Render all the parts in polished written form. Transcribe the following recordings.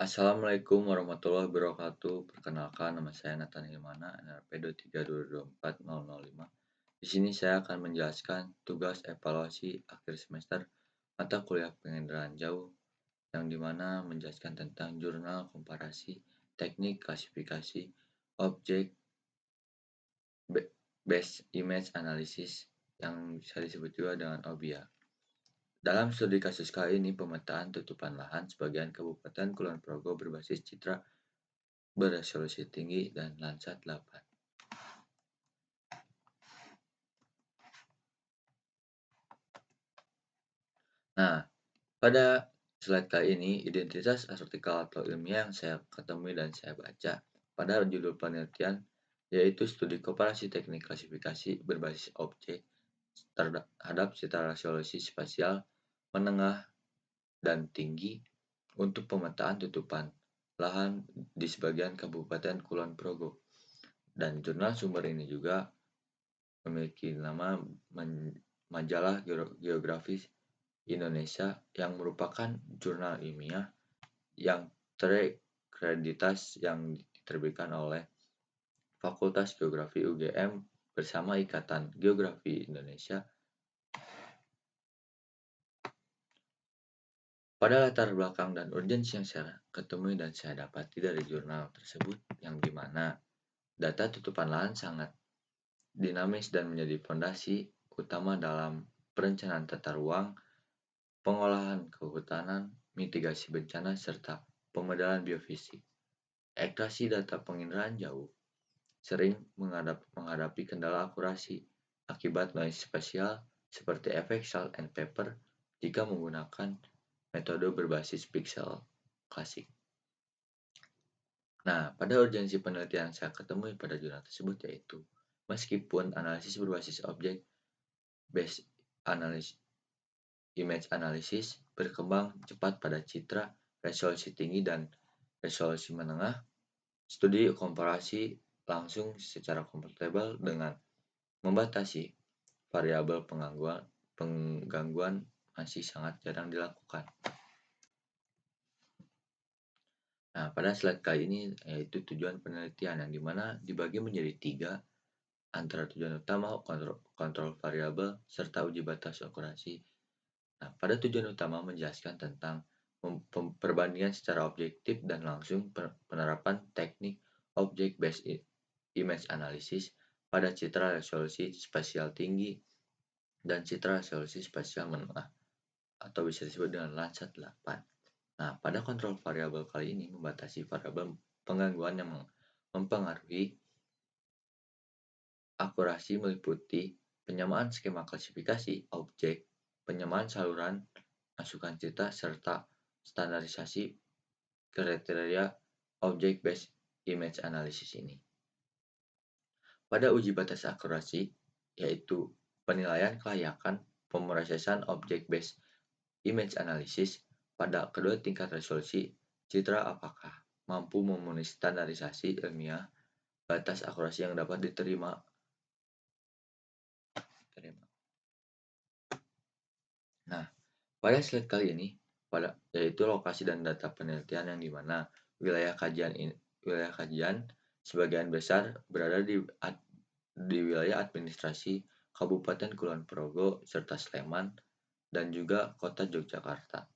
Assalamualaikum warahmatullahi wabarakatuh. Perkenalkan, nama saya Nathan Hilmana, NRP 232240005. Di sini saya akan menjelaskan tugas evaluasi akhir semester mata kuliah pengendaraan jauh, yang dimana menjelaskan tentang jurnal komparasi, teknik klasifikasi, objek, based image analysis, yang bisa disebut juga dengan OBIA. Dalam studi kasus kali ini, pemetaan tutupan lahan sebagian Kabupaten Kulon Progo berbasis citra beresolusi tinggi dan Landsat 8. Nah, pada slide kali ini, identitas artikel atau ilmiah yang saya ketemui dan saya baca pada judul penelitian yaitu studi komparasi teknik klasifikasi berbasis objek terhadap citra resolusi spasial menengah dan tinggi untuk pemetaan tutupan lahan di sebagian Kabupaten Kulon Progo. Dan jurnal sumber ini juga memiliki nama Majalah Geografis Indonesia yang merupakan jurnal ilmiah yang terkreditas yang diterbitkan oleh Fakultas Geografi UGM bersama Ikatan Geografi Indonesia. Pada latar belakang dan urgensi yang saya ketemui dan saya dapati dari jurnal tersebut, yang dimana data tutupan lahan sangat dinamis dan menjadi fondasi utama dalam perencanaan tata ruang, pengolahan kehutanan, mitigasi bencana, serta pemodelan biofisik. Akurasi data penginderaan jauh sering menghadapi kendala akurasi akibat noise spasial seperti efek salt and pepper jika menggunakan metode berbasis pixel klasik. Nah, pada urgensi penelitian yang saya ketemui pada jurnal tersebut yaitu meskipun analisis berbasis objek based image analysis berkembang cepat pada citra resolusi tinggi dan resolusi menengah, studi komparasi langsung secara kompatibel dengan membatasi variabel penggangguan masih sangat jarang dilakukan. Nah, pada slide kali ini yaitu tujuan penelitian yang dimana dibagi menjadi 3 antara tujuan utama, kontrol variabel, serta uji batas akurasi. Nah, pada tujuan utama menjelaskan tentang perbandingan secara objektif dan langsung penerapan teknik object based image analysis pada citra resolusi spasial tinggi dan citra resolusi spasial menengah atau bisa disebut dengan Landsat 8. Nah, pada kontrol variabel kali ini membatasi variabel penggangguan yang mempengaruhi akurasi meliputi penyamaan skema klasifikasi objek, penyamaan saluran masukan citra, serta standarisasi kriteria object based image analysis ini. Pada uji batas akurasi, yaitu penilaian kelayakan pemrosesan object based image analysis pada kedua tingkat resolusi citra apakah mampu memenuhi standarisasi ilmiah batas akurasi yang dapat diterima. Nah, pada slide kali ini yaitu lokasi dan data penelitian yang dimana wilayah kajian sebagian besar berada di wilayah administrasi Kabupaten Kulon Progo serta Sleman dan juga Kota Yogyakarta.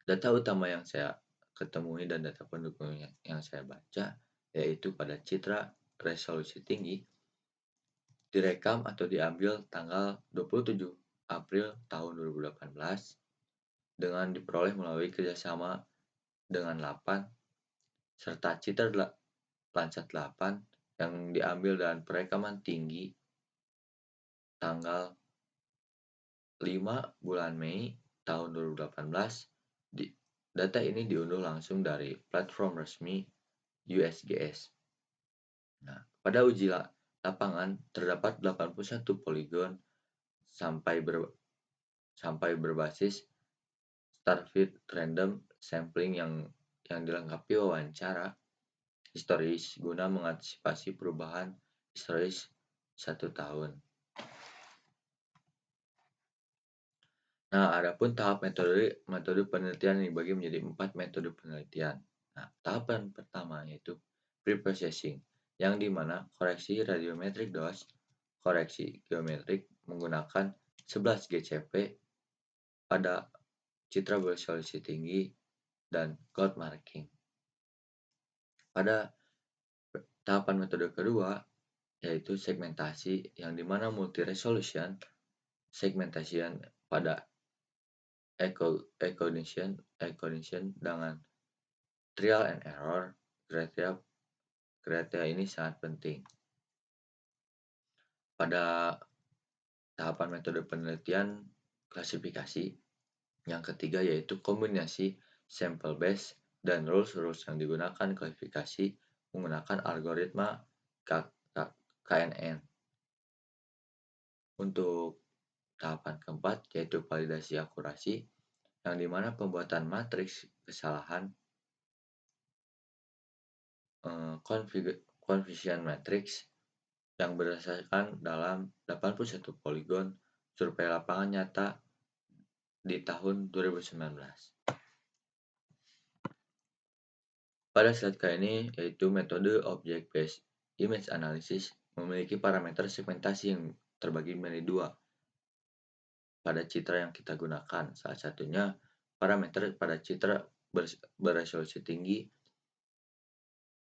Data utama yang saya ketemui dan data pendukung yang saya baca yaitu pada citra resolusi tinggi direkam atau diambil tanggal 27 April tahun 2018 dengan diperoleh melalui kerjasama dengan 8 serta citra Landsat 8 yang diambil dan perekaman tinggi tanggal 5 bulan Mei tahun 2018. Data ini diunduh langsung dari platform resmi USGS. Nah, pada uji lapangan terdapat 81 poligon sampai berbasis Starfeed random sampling yang dilengkapi wawancara historis guna mengantisipasi perubahan historis 1 tahun. Nah, adapun tahap metode penelitian dibagi menjadi 4 metode penelitian. Nah, tahapan pertama yaitu preprocessing, yang di mana koreksi radiometrik dose, koreksi geometrik menggunakan 11 GCP pada citra beresolusi tinggi dan gold marking. Pada tahapan metode kedua yaitu segmentasi, yang di mana multi resolution segmentation pada cognition dengan trial and error. Kriteria ini sangat penting. Pada tahapan metode penelitian klasifikasi, yang ketiga yaitu kombinasi sample base dan rules yang digunakan klasifikasi menggunakan algoritma KNN. Untuk tahapan keempat yaitu validasi akurasi, yang dimana pembuatan matriks kesalahan confusion matrix yang berdasarkan dalam 81 poligon survei lapangan nyata di tahun 2019. Pada slide kali ini yaitu metode Object Based Image Analysis memiliki parameter segmentasi yang terbagi menjadi dua pada citra yang kita gunakan. Salah satunya parameter pada citra beresolusi tinggi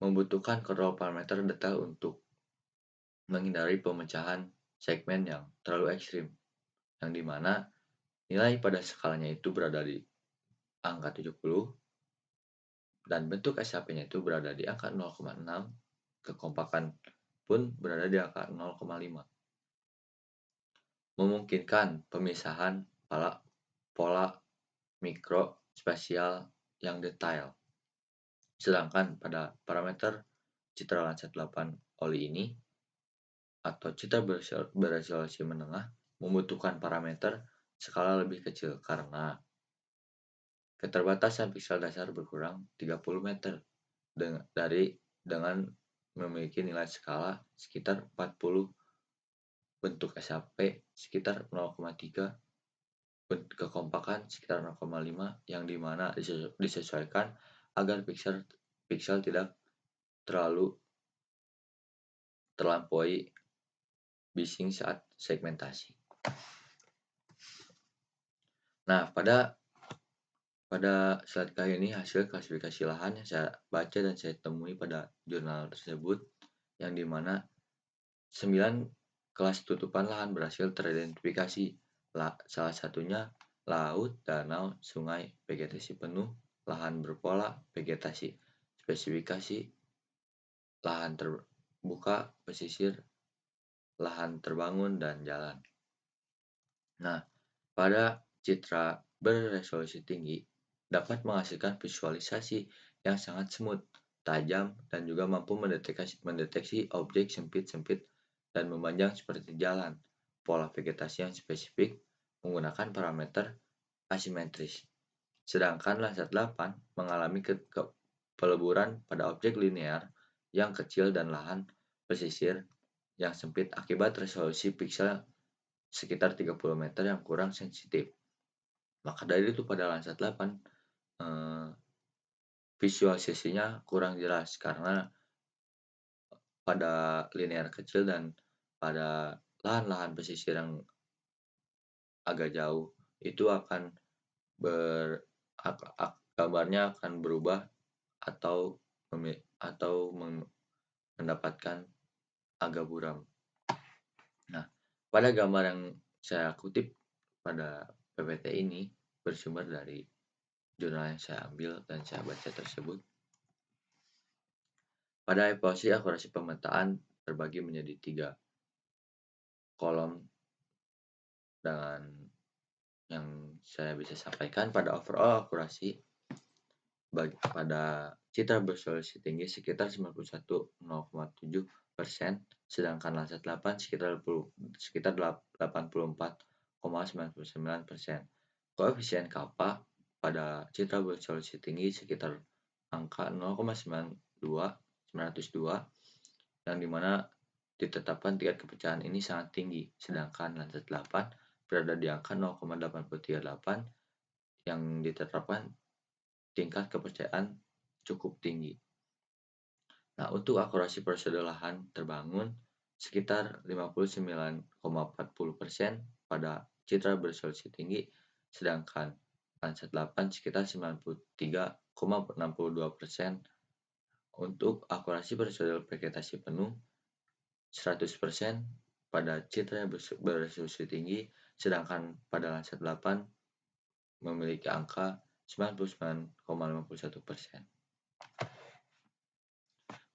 membutuhkan kontrol parameter detail untuk menghindari pemecahan segmen yang terlalu ekstrim, yang dimana nilai pada skalanya itu berada di angka 70 dan bentuk SHP-nya itu berada di angka 0,6, kekompakan pun berada di angka 0,5. Memungkinkan pemisahan pola mikro spasial yang detail. Sedangkan pada parameter citra Landsat 8 oli ini atau citra beresolusi menengah membutuhkan parameter skala lebih kecil karena keterbatasan piksel dasar berkurang 30 meter dengan memiliki nilai skala sekitar 40, bentuk SHP sekitar 0,3, kekompakan sekitar 0,5, yang dimana disesuaikan agar piksel tidak terlampaui bising saat segmentasi. Nah, pada slide kali ini hasil klasifikasi lahan yang saya baca dan saya temui pada jurnal tersebut, yang dimana 9 kelas tutupan lahan berhasil teridentifikasi. Salah satunya laut, danau, sungai, vegetasi penuh, lahan berpola, vegetasi spesifikasi, lahan terbuka, pesisir, lahan terbangun, dan jalan. Nah, pada citra beresolusi tinggi dapat menghasilkan visualisasi yang sangat smooth, tajam, dan juga mampu mendeteksi objek sempit-sempit dan memanjang seperti jalan, pola vegetasi yang spesifik menggunakan parameter asimetris. Sedangkan Landsat 8 mengalami peleburan pada objek linear yang kecil dan lahan pesisir yang sempit akibat resolusi piksel sekitar 30 meter yang kurang sensitif. Maka dari itu pada Landsat 8 visualisasinya kurang jelas karena pada linear kecil dan pada lahan-lahan pesisir yang agak jauh itu akan gambarnya akan berubah atau mendapatkan agak buram. Nah, pada gambar yang saya kutip pada PPT ini bersumber dari jurnal yang saya ambil dan saya baca tersebut. Pada evaluasi akurasi pemetaan terbagi menjadi 3 kolom dengan yang saya bisa sampaikan. Pada overall akurasi pada citra beresolusi tinggi sekitar 91,7%, sedangkan Landsat 8 sekitar 84,99%. Koefisien kappa pada citra beresolusi tinggi sekitar angka 0,902, yang dimana ditetapkan tingkat kepercayaan ini sangat tinggi, sedangkan Landsat 8 berada di angka 0,838 yang ditetapkan tingkat kepercayaan cukup tinggi. Nah, untuk akurasi prosedur lahan terbangun sekitar 59,40% pada citra beresolusi tinggi, sedangkan Landsat 8 sekitar 93,62%. Untuk akurasi prosedur vegetasi penuh 100% pada citra beresolusi tinggi, sedangkan pada Landsat 8 memiliki angka 99,51%.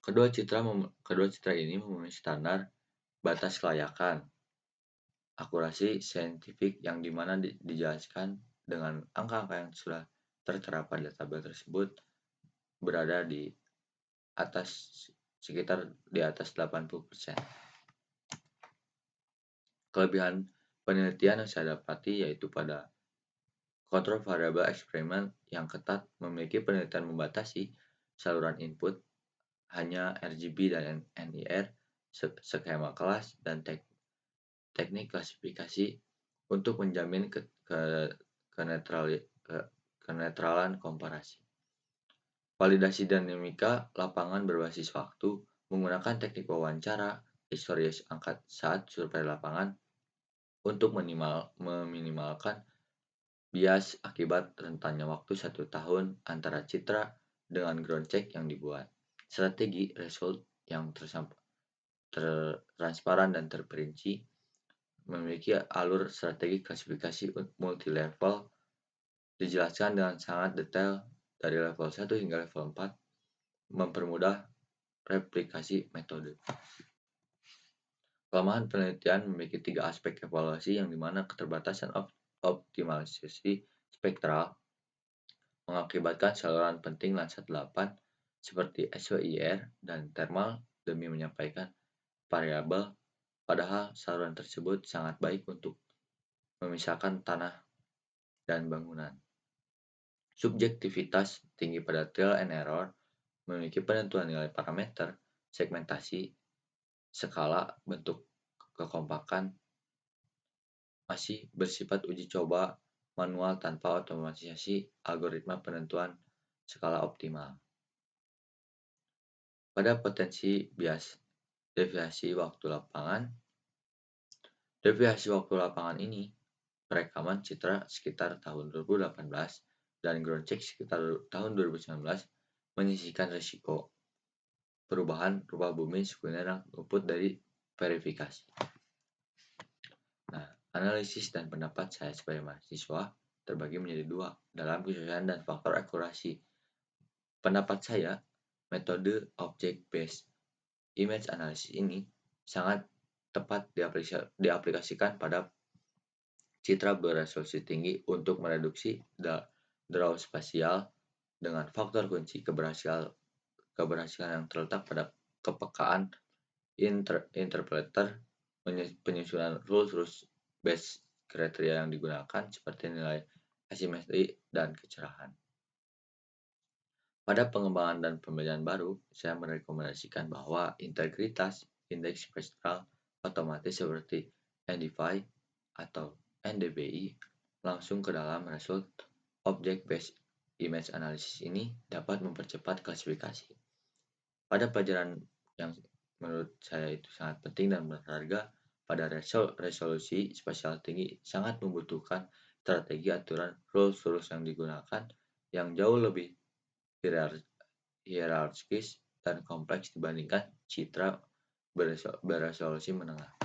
Kedua citra ini memenuhi standar batas kelayakan akurasi saintifik yang dimana dijelaskan dengan angka-angka yang sudah tertera pada tabel tersebut berada di atas sekitar di atas 80%. Kelebihan penelitian yang saya dapati yaitu pada kontrol variabel eksperimen yang ketat, memiliki penelitian membatasi saluran input hanya RGB dan NIR, skema kelas, dan teknik klasifikasi untuk menjamin kenetralan komparasi. Validasi dinamika lapangan berbasis waktu menggunakan teknik wawancara, historis angkat saat survei lapangan untuk meminimalkan bias akibat rentannya waktu 1 tahun antara citra dengan ground check yang dibuat. Strategi result yang transparan dan terperinci memiliki alur strategi klasifikasi multi-level dijelaskan dengan sangat detail dari level 1 hingga level 4, mempermudah replikasi metode. Kelemahan penelitian memiliki 3 aspek evaluasi yang dimana keterbatasan optimalisasi spektral mengakibatkan saluran penting Landsat 8 seperti SWIR dan thermal demi menyampaikan variabel, padahal saluran tersebut sangat baik untuk memisahkan tanah dan bangunan. Subjektivitas tinggi pada trial and error memiliki penentuan nilai parameter, segmentasi, skala, bentuk kekompakan masih bersifat uji coba manual tanpa otomatisasi algoritma penentuan skala optimal. Pada potensi bias deviasi waktu lapangan. Deviasi waktu lapangan ini perekaman citra sekitar tahun 2018 dan ground check sekitar tahun 2019 menyisihkan risiko perubahan rupa bumi sebenarnya luput dari verifikasi. Nah, analisis dan pendapat saya sebagai mahasiswa terbagi menjadi 2 dalam kesesuaian dan faktor akurasi. Pendapat saya, metode object based image analysis ini sangat tepat diaplikasikan pada citra beresolusi tinggi untuk mereduksi draw spasial dengan faktor kunci keberhasilan yang terletak pada kepekaan interpreter, penyusunan rules based kriteria yang digunakan seperti nilai asimetri dan kecerahan. Pada pengembangan dan pembelajaran baru, saya merekomendasikan bahwa integritas indeks spektral otomatis seperti NDVI atau NDVI langsung ke dalam result object based image analysis ini dapat mempercepat klasifikasi. Pada pelajaran yang menurut saya itu sangat penting dan berharga, pada resolusi spasial tinggi sangat membutuhkan strategi aturan rules yang digunakan yang jauh lebih hierarkis dan kompleks dibandingkan citra beresolusi menengah.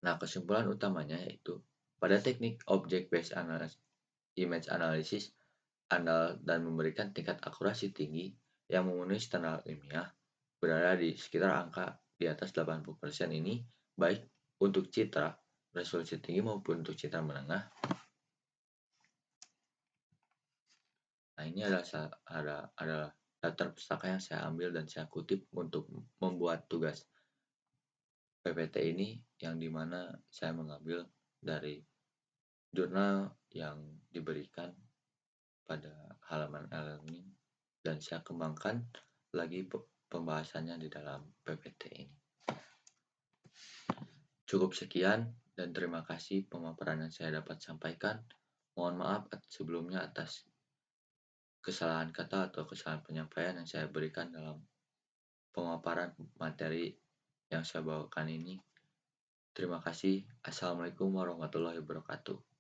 Nah, kesimpulan utamanya yaitu pada teknik object based image analysis andal dan memberikan tingkat akurasi tinggi yang memenuhi standar ilmiah berada di sekitar angka di atas 80% ini baik untuk citra resolusi tinggi maupun untuk citra menengah. Nah, ini adalah daftar pustaka yang saya ambil dan saya kutip untuk membuat tugas PPT ini, yang dimana saya mengambil dari jurnal yang diberikan pada halaman e-learning dan saya kembangkan lagi pembahasannya di dalam PPT ini. Cukup sekian dan terima kasih pemaparan yang saya dapat sampaikan. Mohon maaf sebelumnya atas kesalahan kata atau kesalahan penyampaian yang saya berikan dalam pemaparan materi yang saya bawakan ini. Terima kasih. Assalamualaikum warahmatullahi wabarakatuh.